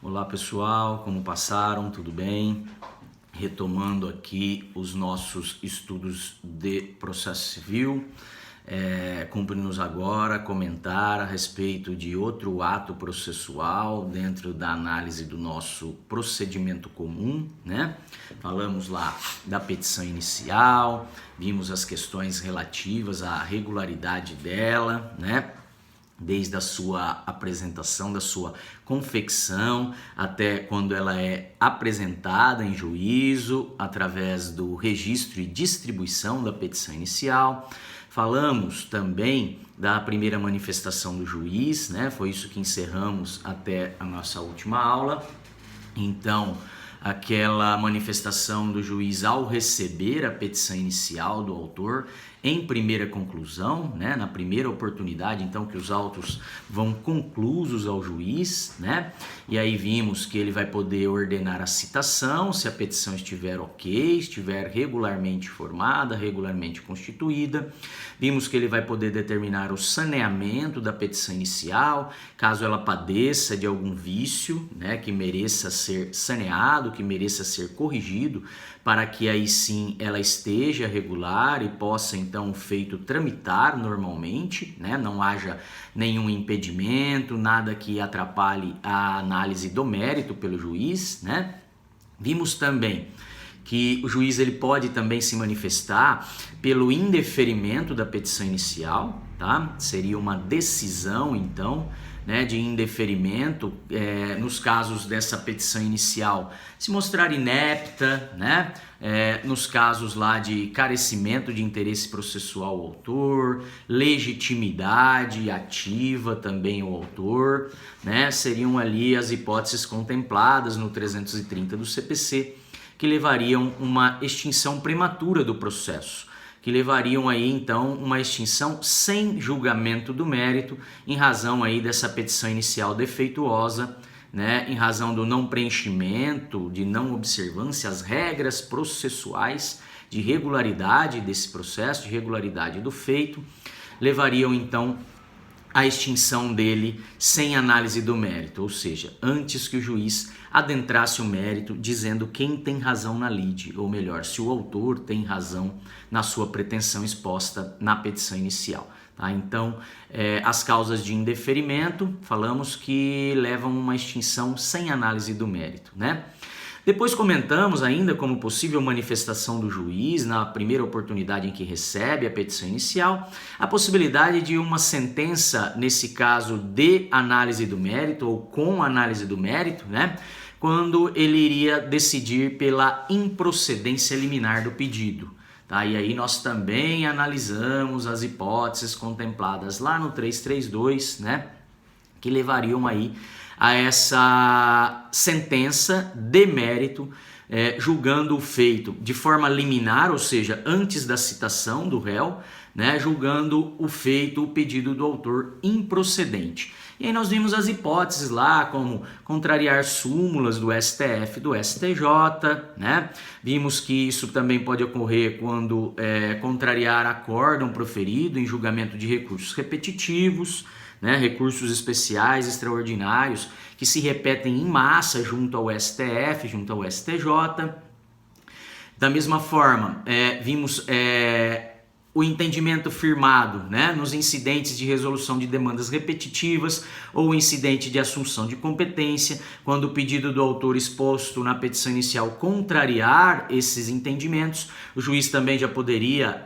Olá pessoal, como passaram? Tudo bem? Retomando aqui os nossos estudos de processo civil, cumpre-nos agora comentar a respeito de outro ato processual dentro da análise do nosso procedimento comum, né? Falamos lá da petição inicial, vimos as questões relativas à regularidade dela, né? Desde a sua apresentação, da sua confecção, até quando ela é apresentada em juízo, através do registro e distribuição da petição inicial. Falamos também da primeira manifestação do juiz, né? Foi isso que encerramos até a nossa última aula. Então, aquela manifestação do juiz ao receber a petição inicial do autor em primeira conclusão, né, na primeira oportunidade, então, que os autos vão conclusos ao juiz, né, e aí vimos que ele vai poder ordenar a citação, se a petição estiver ok, estiver regularmente formada, regularmente constituída. Vimos que ele vai poder determinar o saneamento da petição inicial, caso ela padeça de algum vício, né, que mereça ser saneado, que mereça ser corrigido, para que aí sim ela esteja regular e possa então o feito tramitar normalmente, né? Não haja nenhum impedimento, nada que atrapalhe a análise do mérito pelo juiz, né? Vimos também que o juiz ele pode também se manifestar pelo indeferimento da petição inicial, tá? Seria uma decisão então, né, de indeferimento, nos casos dessa petição inicial se mostrar inepta, né, nos casos lá de carecimento de interesse processual ao autor, legitimidade ativa também ao autor, né, seriam ali as hipóteses contempladas no 330 do CPC, que levariam uma extinção prematura do processo, que levariam aí então uma extinção sem julgamento do mérito em razão aí dessa petição inicial defeituosa, né, em razão do não preenchimento, de não observância às regras processuais de regularidade desse processo, de regularidade do feito, levariam então a extinção dele sem análise do mérito, ou seja, antes que o juiz adentrasse o mérito dizendo quem tem razão na lide, ou melhor, se o autor tem razão na sua pretensão exposta na petição inicial. Tá? Então, as causas de indeferimento, falamos que levam a uma extinção sem análise do mérito, né? Depois comentamos ainda como possível manifestação do juiz, na primeira oportunidade em que recebe a petição inicial, a possibilidade de uma sentença, nesse caso de análise do mérito ou com análise do mérito, né? Quando ele iria decidir pela improcedência liminar do pedido. Tá? E aí nós também analisamos as hipóteses contempladas lá no 332, né? Que levariam aí a essa sentença de mérito, julgando o feito de forma liminar, ou seja, antes da citação do réu, né, julgando o feito, o pedido do autor improcedente. E aí nós vimos as hipóteses lá, como contrariar súmulas do STF, do STJ, né? Vimos que isso também pode ocorrer quando contrariar acórdão proferido em julgamento de recursos repetitivos, né, recursos especiais, extraordinários, que se repetem em massa junto ao STF, junto ao STJ. Da mesma forma, vimos o entendimento firmado, né, nos incidentes de resolução de demandas repetitivas ou incidente de assunção de competência, quando o pedido do autor exposto na petição inicial contrariar esses entendimentos, o juiz também já poderia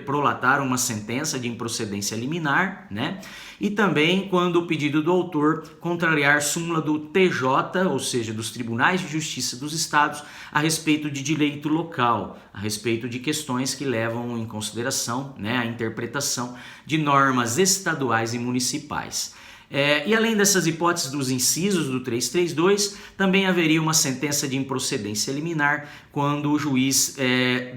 prolatar uma sentença de improcedência liminar, né? E também quando o pedido do autor contrariar súmula do TJ, ou seja, dos Tribunais de Justiça dos Estados, a respeito de direito local, a respeito de questões que levam em consideração, né, a interpretação de normas estaduais e municipais. E além dessas hipóteses dos incisos do 332, também haveria uma sentença de improcedência liminar quando o juiz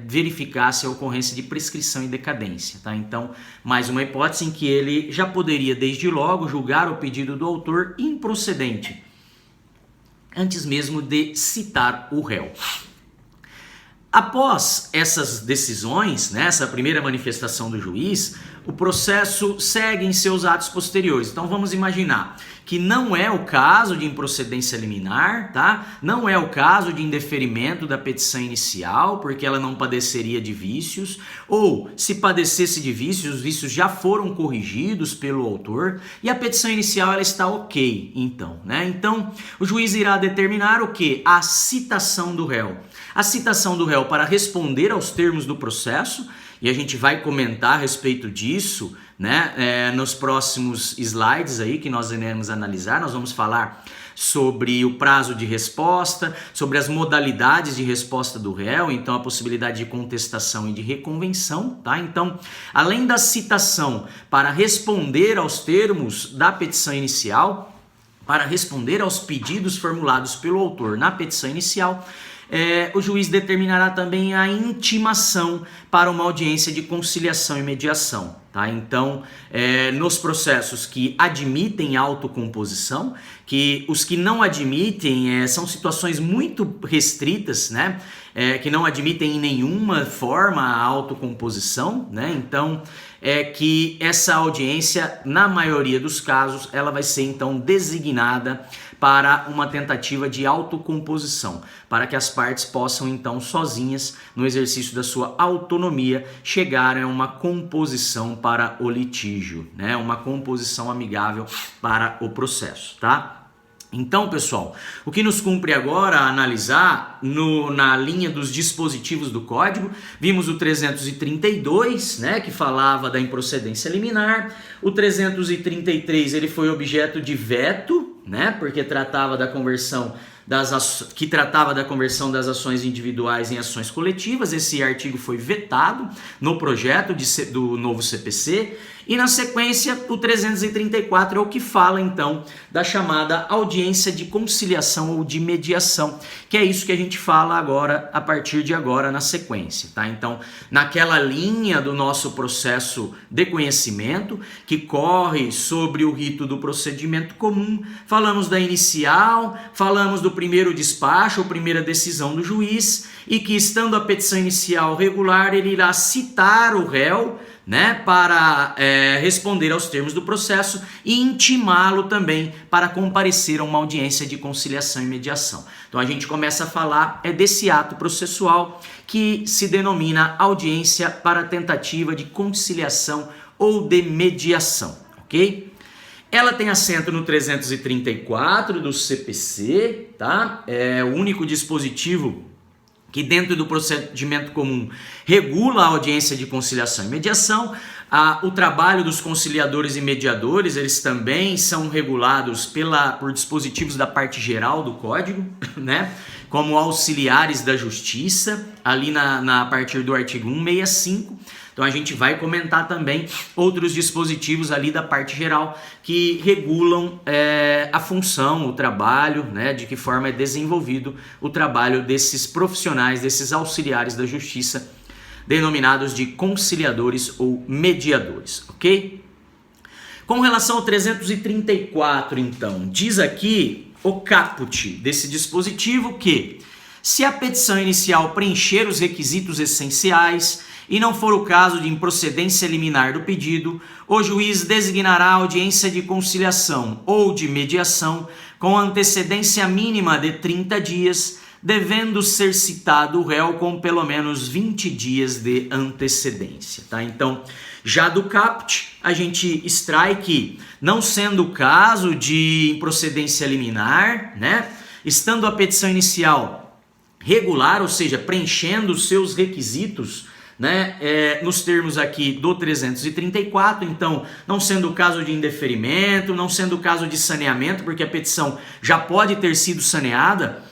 verificasse a ocorrência de prescrição e decadência. Tá? Então, mais uma hipótese em que ele já poderia, desde logo, julgar o pedido do autor improcedente, antes mesmo de citar o réu. Após essas decisões, né, essa primeira manifestação do juiz, o processo segue em seus atos posteriores. Então vamos imaginar que não é o caso de improcedência liminar, tá? Não é o caso de indeferimento da petição inicial, porque ela não padeceria de vícios, ou se padecesse de vícios, os vícios já foram corrigidos pelo autor e a petição inicial ela está ok, então, né? Então, o juiz irá determinar o quê? A citação do réu. A citação do réu para responder aos termos do processo, e a gente vai comentar a respeito disso, né, nos próximos slides aí que nós iremos analisar. Nós vamos falar sobre o prazo de resposta, sobre as modalidades de resposta do réu, então a possibilidade de contestação e de reconvenção, tá? Então, além da citação para responder aos termos da petição inicial, para responder aos pedidos formulados pelo autor na petição inicial, o juiz determinará também a intimação para uma audiência de conciliação e mediação. Tá? Então, nos processos que admitem autocomposição, que os que não admitem são situações muito restritas, né? Que não admitem em nenhuma forma a autocomposição, né? Então, que essa audiência, na maioria dos casos, ela vai ser então designada para uma tentativa de autocomposição, para que as partes possam então sozinhas, no exercício da sua autonomia, chegarem a uma composição para o litígio, né? Uma composição amigável para o processo, tá? Então, pessoal, o que nos cumpre agora analisar na linha dos dispositivos do Código, vimos o 332, né, que falava da improcedência liminar. O 333 ele foi objeto de veto, né, porque tratava da conversão das ações individuais em ações coletivas. Esse artigo foi vetado no projeto do novo CPC. E na sequência, o 334 é o que fala então da chamada audiência de conciliação ou de mediação, que é isso que a gente fala agora, a partir de agora, na sequência, tá? Então, naquela linha do nosso processo de conhecimento, que corre sobre o rito do procedimento comum, falamos da inicial, falamos do primeiro despacho, ou primeira decisão do juiz, e que, estando a petição inicial regular, ele irá citar o réu, né, para responder aos termos do processo e intimá-lo também para comparecer a uma audiência de conciliação e mediação. Então a gente começa a falar desse ato processual que se denomina audiência para tentativa de conciliação ou de mediação, ok? Ela tem assento no 334 do CPC, tá? É o único dispositivo que dentro do procedimento comum regula a audiência de conciliação e mediação. O trabalho dos conciliadores e mediadores, eles também são regulados por dispositivos da parte geral do Código, né? Como auxiliares da justiça, ali a partir do artigo 165. Então a gente vai comentar também outros dispositivos ali da parte geral que regulam a função, o trabalho, né, de que forma é desenvolvido o trabalho desses profissionais, desses auxiliares da justiça, denominados de conciliadores ou mediadores, ok? Com relação ao 334, então, diz aqui o caput desse dispositivo que, se a petição inicial preencher os requisitos essenciais e não for o caso de improcedência liminar do pedido, o juiz designará a audiência de conciliação ou de mediação com antecedência mínima de 30 dias, devendo ser citado o réu com pelo menos 20 dias de antecedência, tá? Então, já do caput, a gente extrai que, não sendo o caso de improcedência liminar, né, estando a petição inicial regular, ou seja, preenchendo os seus requisitos, né, nos termos aqui do 334, então, não sendo o caso de indeferimento, não sendo o caso de saneamento, porque a petição já pode ter sido saneada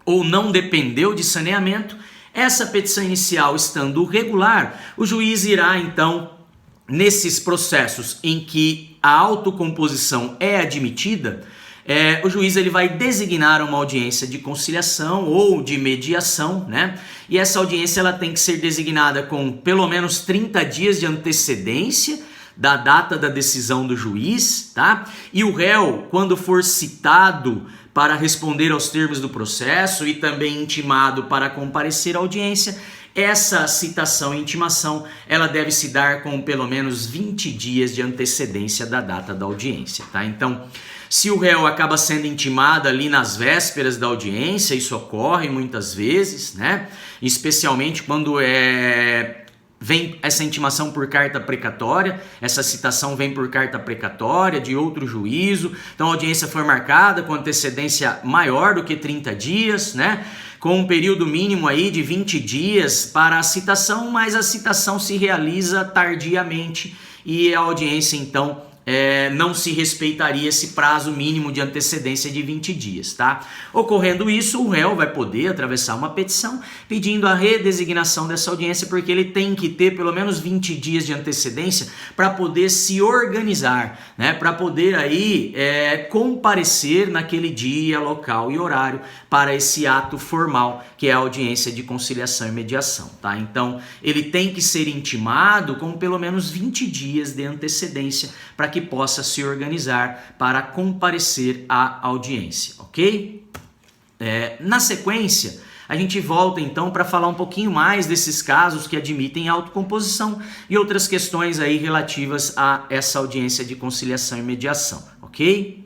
ou não dependeu de saneamento, essa petição inicial estando regular, o juiz irá, então, nesses processos em que a autocomposição é admitida, o juiz ele vai designar uma audiência de conciliação ou de mediação, né? E essa audiência ela tem que ser designada com pelo menos 30 dias de antecedência da data da decisão do juiz, tá? E o réu, quando for citado para responder aos termos do processo e também intimado para comparecer à audiência, essa citação e intimação, ela deve se dar com pelo menos 20 dias de antecedência da data da audiência, tá? Então, se o réu acaba sendo intimado ali nas vésperas da audiência, isso ocorre muitas vezes, né? Especialmente quando vem essa intimação por carta precatória, essa citação vem por carta precatória de outro juízo, então a audiência foi marcada com antecedência maior do que 30 dias, né? Com um período mínimo aí de 20 dias para a citação, mas a citação se realiza tardiamente e a audiência então não se respeitaria esse prazo mínimo de antecedência de 20 dias, tá? Ocorrendo isso, o réu vai poder atravessar uma petição pedindo a redesignação dessa audiência, porque ele tem que ter pelo menos 20 dias de antecedência para poder se organizar, né? Para poder aí comparecer naquele dia, local e horário para esse ato formal, que é a audiência de conciliação e mediação, tá? Então, ele tem que ser intimado com pelo menos 20 dias de antecedência para que possa se organizar para comparecer à audiência, ok? Na sequência, a gente volta então para falar um pouquinho mais desses casos que admitem autocomposição e outras questões aí relativas a essa audiência de conciliação e mediação, ok?